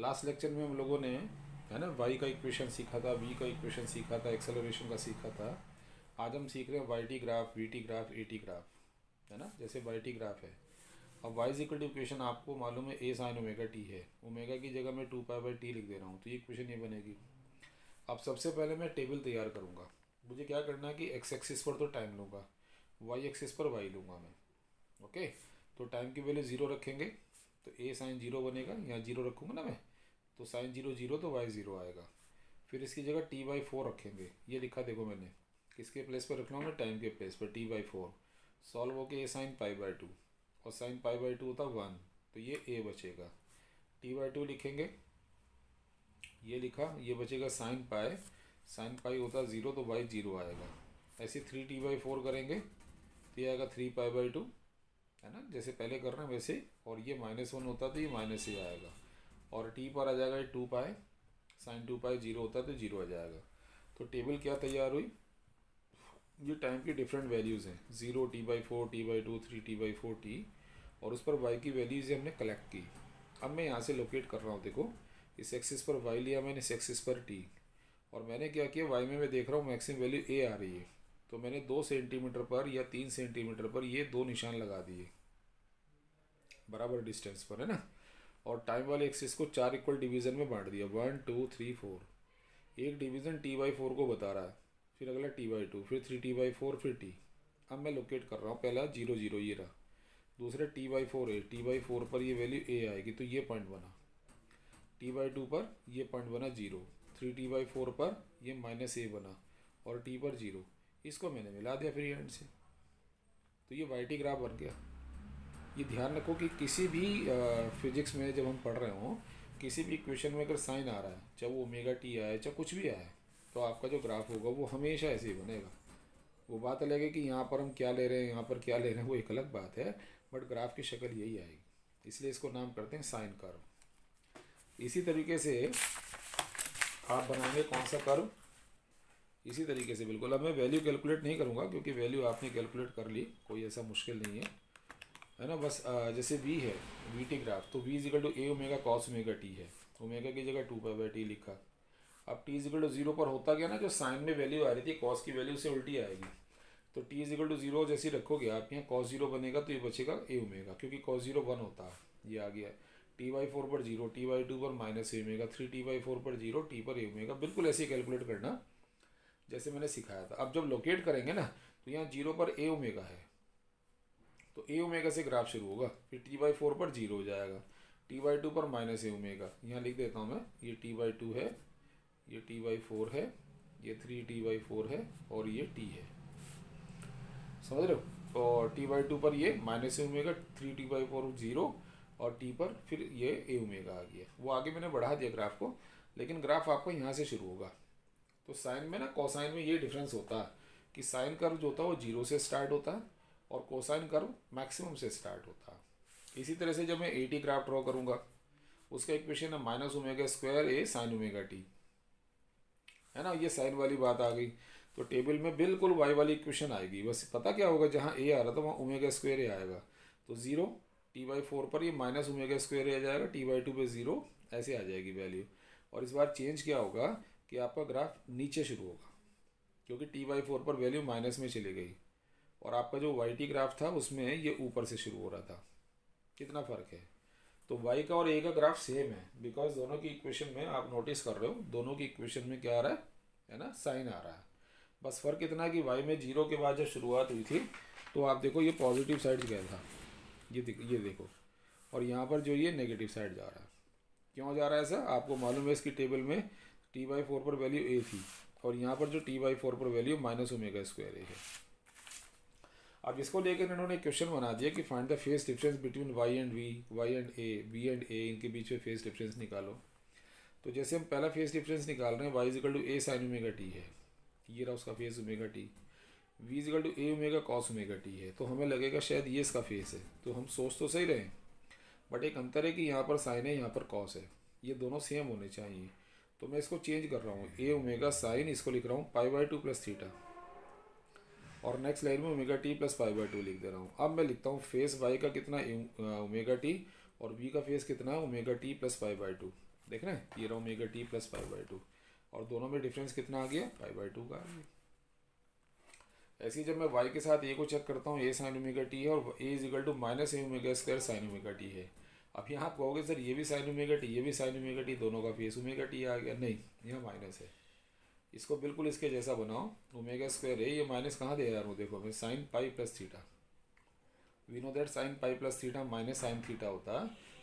Last lecture में हम लोगों ने है ना वाई का इक्वेशन सीखा था, वी का इक्वेशन सीखा था, एक्सेलरेशन का सीखा था। आज हम सीख रहे हैं y t graph, v t graph, a t graph, है ना। जैसे वाई टी ग्राफ है, अब वाई इक्वल टू इक्वेशन आपको मालूम है ए साइन ओमेगा टी है। ओमेगा की जगह मैं 2 पाई/टी लिख दे रहा हूँ, तो ये इक्वेशन ये बनेगी। अब सबसे पहले मैं टेबल तैयार करूँगा। मुझे क्या करना है कि एक्स एक्सिस पर तो टाइम लूँगा, वाई एक्सिस पर वाई लूँगा मैं। ओके, तो टाइम की वैल्यू ज़ीरो रखेंगे तो ए साइन ज़ीरो बनेगा, यहाँ ज़ीरो रखूँगा ना मैं, तो साइन ज़ीरो ज़ीरो तो वाई ज़ीरो आएगा। फिर इसकी जगह टी/4 रखेंगे, ये लिखा देखो मैंने, किसके प्लेस पर रखना हूँ मैं, टाइम के प्लेस पर, टी/4। सॉल्व होके ए साइन पाई/2, और साइन पाई/2 होता 1, तो ये ए बचेगा। टी/2 लिखेंगे, ये लिखा, ये बचेगा साइन पाई होता 0, तो वाई 0 आएगा। ऐसे 3t/4 करेंगे तो ये आएगा 3 पाई/2, है ना, जैसे पहले कर रहे हैं वैसे। और ये -1 होता तो ये माइनस ए आएगा, और टी पर आ जाएगा 2 पाई, साइन 2 पाई 0 होता तो 0 आ जाएगा। तो टेबल क्या तैयार हुई, ये टाइम की डिफरेंट वैल्यूज़ हैं, 0, t/4, t/2, 3t/4 टी, और उस पर वाई की वैल्यूज़ हमने कलेक्ट की। अब मैं यहाँ से लोकेट कर रहा हूँ, देखो इस एक्सिस पर वाई लिया मैंने, इस एक्सिस पर टी, और मैंने क्या किया, वाई में मैं देख रहा हूँ मैक्सिमम वैल्यू ए आ रही है, तो मैंने 2 सेंटीमीटर पर या 3 सेंटीमीटर पर ये 2 निशान लगा दिए बराबर डिस्टेंस पर, है ना। और टाइम वाले एक्सिस को 4 इक्वल डिवीज़न में बांट दिया, 1 2 3 4। एक डिवीज़न t/4 को बता रहा है, फिर अगला t/2, फिर 3t/4, फिर t। अब मैं लोकेट कर रहा हूँ, पहला 0 0 ये रहा, दूसरा t/4 है, t/4 पर ये वैल्यू a आएगी तो ये पॉइंट बना, t/2 पर ये पॉइंट बना 0, 3t/4 पर ये -a बना, और t पर 0। इसको मैंने मिला दिया फिर एंड से, तो ये वाई टी ग्राफ बन गया। ये ध्यान रखो कि किसी भी फिजिक्स में जब हम पढ़ रहे हों, किसी भी इक्वेशन में अगर साइन आ रहा है, चाहे वो ओमेगा टी आए चाहे कुछ भी आए, तो आपका जो ग्राफ होगा वो हमेशा ऐसे ही बनेगा। वो बात अलग है कि यहाँ पर हम क्या ले रहे हैं, यहाँ पर क्या ले रहे हैं, वो एक अलग बात है, बट ग्राफ की शक्ल यही आएगी, इसलिए इसको नाम करते हैं साइन कर्व। इसी तरीके से आप बनाएंगे कौन सा कर्व, इसी तरीके से बिल्कुल। अब मैं वैल्यू कैलकुलेट नहीं करूँगा क्योंकि वैल्यू आपने कैलकुलेट कर ली, कोई ऐसा मुश्किल नहीं है ना। बस जैसे v है, वी टी ग्राफ, तो v equal to a omega cos omega T है, ओमेगा की जगह 2 पाई/टी लिखा। अब t इजिकल टू 0 पर होता गया ना, जो साइन में वैल्यू आ रही थी कॉस की वैल्यू से उल्टी आएगी, तो t इजिकल टू 0 जैसे रखोगे आप, यहाँ कॉस 0 बनेगा तो ये बचेगा ए ओमेगा, क्योंकि कॉस 0 1 होता है, ये आ गया। t/4 पर 0, t/2 पर -a ओमेगा, 3t/4 पर 0, t पर ए ओमेगा। बिल्कुल ऐसे ही कैलकुलेट करना जैसे मैंने सिखाया था। अब जब लोकेट करेंगे ना, तो यहाँ 0 पर ए ओमेगा है, तो ए ओमेगा से ग्राफ शुरू होगा, फिर t/4 पर 0 हो जाएगा, t/2 पर -a ओमेगा, यहाँ लिख देता हूँ मैं, ये t/2 है, ये t/4 है, ये 3t/4 है, और ये t है, समझ रहे हो। और t/2 पर ये -a ओमेगा, 3t/4 0, और t पर फिर ये ए ओमेगा आ गया। वो आगे मैंने बढ़ा दिया ग्राफ को, लेकिन ग्राफ आपको यहाँ से शुरू होगा। तो साइन में ना, कोसाइन में ये डिफरेंस होता है कि साइन कर्व जो होता है वो 0 से स्टार्ट होता है, और कोसाइन कर्व मैक्सिमम से स्टार्ट होता है। इसी तरह से जब मैं ए टी ग्राफ ड्रॉ करूँगा, उसका इक्वेशन है -ω² ए साइन ओमेगा टी, है ना। ये साइन वाली बात आ गई, तो टेबल में बिल्कुल वाई वाली इक्वेशन आएगी। बस पता क्या होगा, जहाँ ए आ रहा था वहाँ ω² ए आएगा, तो 0, t/4 पर ये -ω² ए आ जाएगा, t/2 पे 0, ऐसे आ जाएगी वैल्यू। और इस बार चेंज क्या होगा कि आपका ग्राफ नीचे शुरू होगा, क्योंकि t/4 पर वैल्यू माइनस में चली गई, और आपका जो वाई टी ग्राफ था उसमें ये ऊपर से शुरू हो रहा था। कितना फ़र्क है, तो y का और a का ग्राफ सेम है, बिकॉज दोनों की इक्वेशन में आप नोटिस कर रहे हो, दोनों की इक्वेशन में क्या आ रहा है ना, साइन आ रहा है। बस फ़र्क इतना है कि y में 0 के बाद जब शुरुआत हुई थी, तो आप देखो ये पॉजिटिव साइड गया था, ये देखो, और यहाँ पर जो ये नेगेटिव साइड जा रहा है। क्यों जा रहा है ऐसा, आपको मालूम है, इसकी टेबल में t/4 पर वैल्यू a थी, और यहाँ पर जो t/4 पर वैल्यू -ω² है। अब इसको लेकर इन्होंने क्वेश्चन बना दिया कि find the phase difference between Y and V, Y and A, V and A, इनके बीच में फेस डिफरेंस निकालो। तो जैसे हम पहला फेस डिफरेंस निकाल रहे हैं, y equal to a sine omega T है, ये रहा उसका phase omega t, v equal to a omega cos omega T है, तो हमें लगेगा शायद ये इसका फेस है, तो हम सोच तो सही रहे, बट एक अंतर है कि यहाँ पर साइन है, यहाँ पर कॉस है, ये दोनों सेम होने चाहिए। तो मैं इसको चेंज कर रहा हूँ, ए ओमेगा साइन, इसको लिख रहा हूँ π/2 + थीटा, और नेक्स्ट लाइन में ओमेगा टी प्लस π/2 लिख दे रहा हूँ। अब मैं लिखता हूँ फेस वाई का कितना ओमेगा टी, और वी का फेस कितना है ओमेगा टी प्लस π/2। देख रहे हैं, ये रहा omega T plus pi by to, और दोनों में डिफरेंस कितना आ गया, पाई बाई टू का आ गया। ऐसे ही जब मैं y के साथ a को चेक करता हूँ, a साइन ओमेगा टी है और a is equal to minus A omega square sine omega T है। अब यहाँ आप कहोगे सर ये भी साइन ओमेगा टी, ये भी साइन ओमेगा टी, दोनों का फेस ओमेगा टी आ गया। नहीं, यहाँ माइनस है, इसको बिल्कुल इसके जैसा बनाओ, ओमेगा स्क्वायर है, ये माइनस कहाँ दे यार, वो देखो मैं sine pi plus theta, we know that sine pi plus theta minus sine theta होता,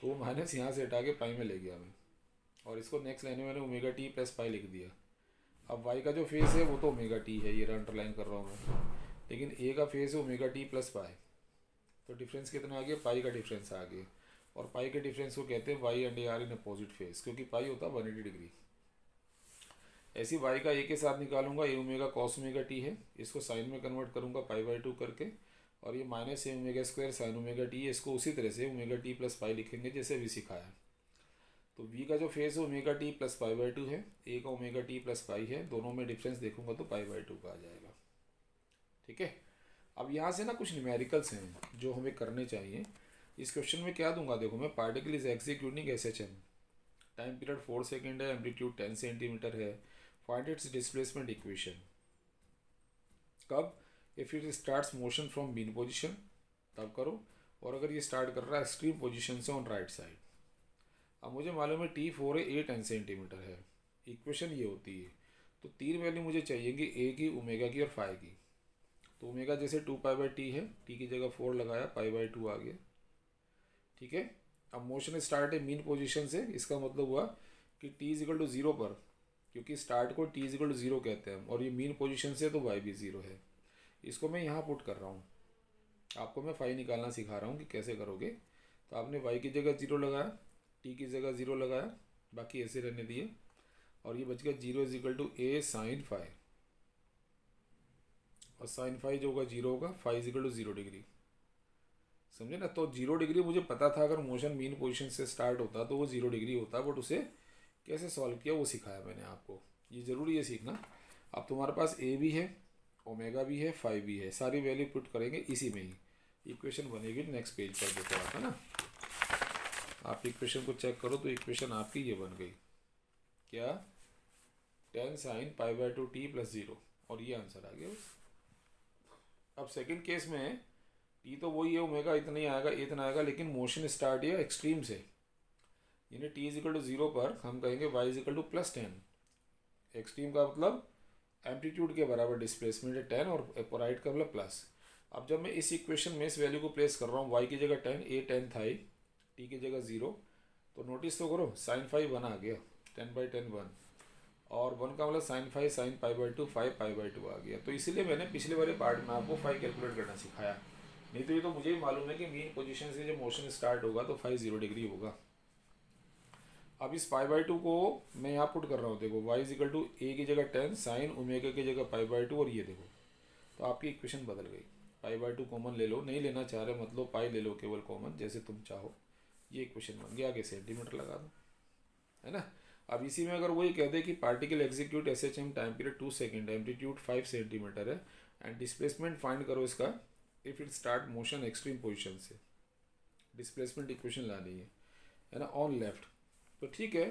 तो वो माइनस यहाँ से हटा के पाई में ले गया मैं, और इसको नेक्स्ट लाइन में मैंने ओमेगा टी प्लस पाई लिख दिया। अब वाई का जो फेस है वो तो ओमेगा टी है, ये अंडरलाइन कर रहा हूँ मैं, लेकिन ए का फेस है ओमेगा टी प्लस पाई, तो डिफरेंस कितना आ गया, पाई का डिफरेंस आ गया, और पाई के डिफरेंस को कहते हैं y and a are in opposite phase, क्योंकि पाई होता है 180 डिग्री। ऐसी वाई का ए के साथ निकालूंगा, ए ओमेगा कॉस ओमेगा टी है, इसको साइन में कन्वर्ट करूंगा पाई बाई टू करके, और ये माइनस ए omega square sine omega T है, इसको उसी तरह से ओमेगा टी प्लस पाई लिखेंगे जैसे अभी सिखाया। तो v का जो फेस है omega T plus pi by to है, a का ओमेगा टी प्लस पाई है, दोनों में डिफरेंस देखूंगा तो पाई बाई टू का आ जाएगा। ठीक है, अब यहाँ से ना कुछ न्यूमेरिकल्स हैं जो हमें करने चाहिए। इस क्वेश्चन में क्या दूंगा, देखो मैं, particle is executing SHM, time period 4 second है, एम्पलीट्यूड 10 सेंटीमीटर है, फाइंड इट्स डिस्प्लेसमेंट इक्वेशन। कब, if it starts motion from mean position तब करो, और अगर ये स्टार्ट कर रहा है एक्सट्रीम पोजिशन से ऑन राइट साइड। अब मुझे मालूम है T4 है, A 10 सेंटीमीटर है, इक्वेशन ये होती है, तो तीन वैल्यू मुझे चाहिएंगी, A की, ओमेगा की और फाई की। तो ओमेगा जैसे 2 पाई बाई टी है, टी की जगह 4 लगाया, पाई बाई टू आ गया। ठीक है, अब मोशन स्टार्ट है मीन पोजीशन से, इसका मतलब हुआ कि t इज इक्वल टू 0 पर, क्योंकि स्टार्ट को t इज इक्वल टू 0 कहते हैं, और ये मीन पोजीशन से तो y भी 0 है। इसको मैं यहाँ पुट कर रहा हूँ, आपको मैं फाई निकालना सिखा रहा हूँ कि कैसे करोगे। तो आपने y की जगह 0 लगाया, t की जगह 0 लगाया, बाकी ऐसे रहने दिए, और ये बच गया 0 is equal to a sine phi, और साइन फाई जो होगा 0 होगा, phi is equal to 0 degree, समझे ना। तो 0 डिग्री मुझे पता था, अगर मोशन मीन पोजीशन से स्टार्ट होता तो वो 0 डिग्री होता, बट उसे कैसे सॉल्व किया वो सिखाया मैंने आपको, ये ज़रूरी है सीखना। अब तुम्हारे पास a भी है, ओमेगा भी है, फाई भी है, सारी वैल्यू पुट करेंगे इसी में ही, इक्वेशन बनेगी नेक्स्ट पेज पर, देखो आप, है ना। आप इक्वेशन को चेक करो तो इक्वेशन आपकी ये बन गई, क्या, 10 sign pi by to T plus 0, और ये आंसर आ गया। अब सेकंड केस में टी तो वही है, ओमेगा इतना ही आएगा, इतना आएगा, लेकिन मोशन स्टार्ट या एक्सट्रीम से, यानी टी इज इक्वल टू 0 पर हम कहेंगे y is equal to plus 10। Extreme का मतलब एम्पलीट्यूड के बराबर डिस्प्लेसमेंट है 10, और राइट का मतलब प्लस। अब जब मैं इस इक्वेशन में इस वैल्यू को प्लेस कर रहा हूँ, वाई की जगह 10, ए 10 था, टी की जगह 0, तो नोटिस तो करो साइन फाई 1 आ गया, 10 बाई 10 1, और 1 का मतलब sine phi sine pi by two, phi pi by two आ गया। तो इसीलिए मैंने पिछले वाले पार्ट में आपको फाई कैलकुलेट करना सिखाया, नहीं तो ये तो मुझे ही मालूम है कि मीन पोजीशन से जब मोशन स्टार्ट होगा तो फाई 0 डिग्री होगा। अब इस पाई बाई टू को मैं यहाँ पुट कर रहा हूँ, देखो वाई इज इक्वल टू ए की जगह 10 साइन ओमेगा की जगह पाई बाई टू, और ये देखो, तो आपकी इक्वेशन बदल गई। पाई बाई टू कॉमन ले लो, नहीं लेना चाह रहे मतलब पाई ले लो केवल कॉमन, जैसे तुम चाहो, ये इक्वेशन बन गया, आगे सेंटीमीटर लगा दो, है ना। अब इसी में अगर वही कहते कि particle execute SHM time period 2 second, amplitude 5 centimetre है, एंड डिस्प्लेसमेंट फाइंड करो इसका if it start motion extreme position से, डिस्प्लेसमेंट इक्वेशन लानी है ना, ऑन लेफ्ट, तो ठीक है,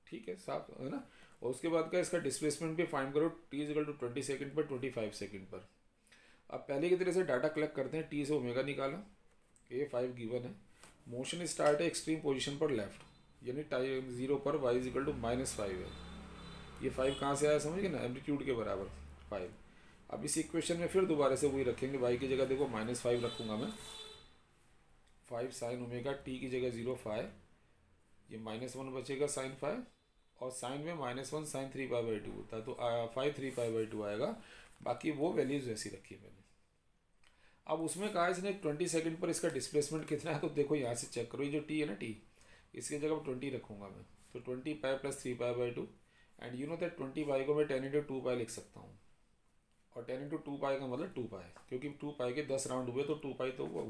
ठीक है, साफ है ना। और उसके बाद का इसका डिस्प्लेसमेंट भी फाइंड करो, t is equal to 20 second पर, 25 सेकेंड पर। अब पहले की तरह से डाटा कलेक्ट करते हैं, टी से ओमेगा निकाला, ए 5 गिवन है, मोशन स्टार्ट है एक्सट्रीम पोजीशन पर लेफ्ट, यानी टाइम 0 पर वाई इज इक्वल टू -5 है, ये 5 कहाँ से आया समझ गए ना, एम्पलीट्यूड के बराबर 5। अब इस इक्वेशन में फिर दोबारा से वही रखेंगे, वाई की जगह देखो -5 रखूँगा मैं, 5 साइन ओमेगा, टी की जगह 0 फाई, ये -1 बचेगा साइन फाई, और साइन में -1 साइन 3 पाई बाई टू होता है, तो 5 3 पाई बाई टू आएगा, बाकी वो वैल्यूज ऐसी रखी है मैंने। अब उसमें कहा इसने 20 सेकंड पर इसका डिस्प्लेसमेंट कितना है, तो देखो यहाँ से चेक करो, ये जो टी है ना, टी इसकी जगह 20 रखूँगा मैं, तो 20 pi plus 3 pi by to, and you know that 20 पाई को मैं 10 इंटू 2 पाई लिख सकता हूँ, और 10 इंटू 2 पाई का मतलब 2 पाई, क्योंकि 2 पाई के 10 राउंड हुए तो 2 पाई तो हुआ,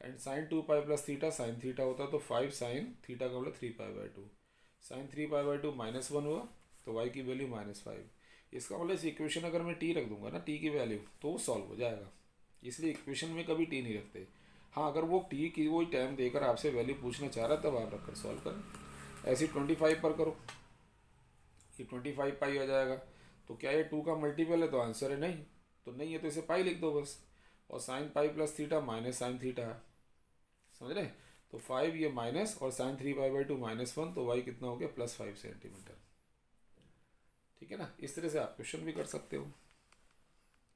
and sine 2 pi plus theta sine theta होता है, तो 5 साइन थीटा का मतलब 3 pi by two, sine 3 pi by two -1 हुआ, तो वाई की वैल्यू -5। इसका मतलब इस इक्वेशन अगर मैं टी रख दूंगा ना, टी की वैल्यू, तो वो सॉल्व हो जाएगा, इसलिए इक्वेशन में कभी टी नहीं रखते। हाँ, अगर वो टी की वही टाइम देकर आपसे वैल्यू पूछना चाह रहा तब आप रखकर सॉल्व करें। ऐसे 25 पर करो, ये 25 पाई आ जाएगा। तो क्या ये 2 का मल्टीपल है? तो आंसर है नहीं। तो नहीं है तो इसे पाई लिख दो बस। और sign pi plus theta minus sine theta है, समझ रहे? तो 5 ये माइनस और साइन 3 पाई/2 -1, तो वाई कितना हो गया? +5 सेंटीमीटर। ठीक है ना, इस तरह से आप क्वेश्चन भी कर सकते हो।